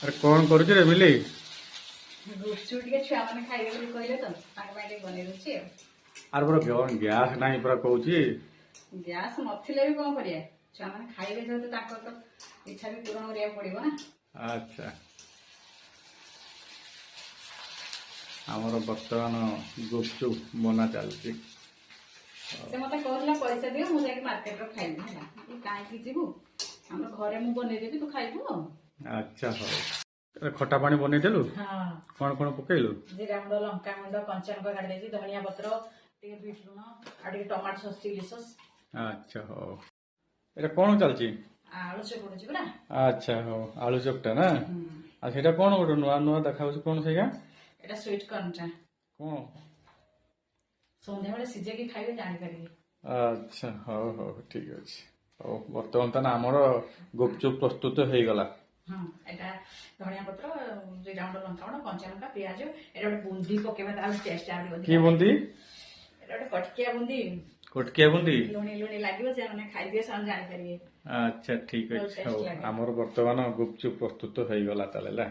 अरे कौन करुछ रे मिली गुपचुप टिके छुआ माने खाइबे बोली कहले तो ताक ପାଇଁ ଟିକେ ବନେଇ ଦଉଛି ଆଉ। आर बरो गैस नाही पुरा कहूची ଗ୍ୟାସ୍ ନଥିଲେ ବି କଣ କରିବା ଛୁଆ ମାନେ ଖାଇବେ ଯେହେତु ତାଙ୍କର ତ ଇଚ୍ଛା ବି ପୂରଣ କରିବାକୁ ପଡିବ ନା। अच्छा ଆମର ବର୍ତ୍ତମାନ ଗୁପଚୁପ ବନା ଚାଲିଛି। ସେ ମତେ କହୁଥିଲା ପଇସା ଦିଅ ମୁଁ ଯାଇକି ମାର୍କେଟରୁ ଖାଇବି ହେଲା କାହିଁକି ଯିବୁ ଆମର ଘରେ ମୁଁ ବନେଇଦେବି ତୁ ଖାଇବୁ ଆଉ। अच्छा ହଉ ଖଟା ପାଣି ବନେଇଦେଲୁ ହଁ କଣ କଣ ପକେଇଲୁ? ଜିରା ଗୁଣ୍ଡ ଲଙ୍କା ଗୁଣ୍ଡ କଞ୍ଚା ଲଙ୍କା କାଟି ଦେଇଛି ଧନିଆ ପତ୍ର ଟିକେ ବିଟ ଲୁଣ ଆଉ ଟିକେ ଟମାଟୋ ସସ୍ ଚିଲି ସସ୍। अच्छा ହଉ ଏଟା କଣ ଚାଲିଛି? ଆଳୁ ଚକଡୁଛି ପୁରା। अच्छा ହଉ ଆଳୁ ଚକଟା ନା ଆଉ ସେଇଟା କଣ ଗୋଟେ ନୂଆ ନୂଆ ଦେଖାଉଛି କଣ ସେଇଟା? ଏଟା ସୁଇଟ କର୍ଣ୍ଣଟା କଣ? ସନ୍ଧ୍ୟାବେଳେ ସିଝେଇକି ଖାଇବେ ଜାଣିପାରିବେ। अच्छा ହଉ ହଉ ଠିକ ଅଛି ହଉ ବର୍ତ୍ତମାନ ତାହେଲେ ଆମର ଗୁପଚୁପ ପ୍ରସ୍ତୁତ ହେଇଗଲା। ହଁ ଏଟା ଧନିଆ ପତ୍ର ଜିରା ଗୁଣ୍ଡ ଲଙ୍କା ଗୁଣ୍ଡ କଞ୍ଚା ଲଙ୍କା ପିଆଜ ଏଟା ଗୋଟେ ବୁନ୍ଦି ପକେଇବା ତାର ଟେଷ୍ଟ ଆହୁରି ଅଧିକା। କି ବୁନ୍ଦି? ଏଟା ଗୋଟେ କଟକିଆ ବୁନ୍ଦି କୋଟକିଆ ବୁନ୍ଦି ଲୁଣି ଲୁଣି ଲାଗିବ ସେମାନେ ଖାଇଦିଏ ସେମାନେ ଜାଣିପାରିବେ। अच्छा ठीक ଭଲ ଅଛି taste ହଉ ଲାଗେ। ଆମର ବର୍ତ୍ତମାନ ଗୁପଚୁପ ପ୍ରସ୍ତୁତ ହେଇଗଲା ତାହେଲେ ହେଲା।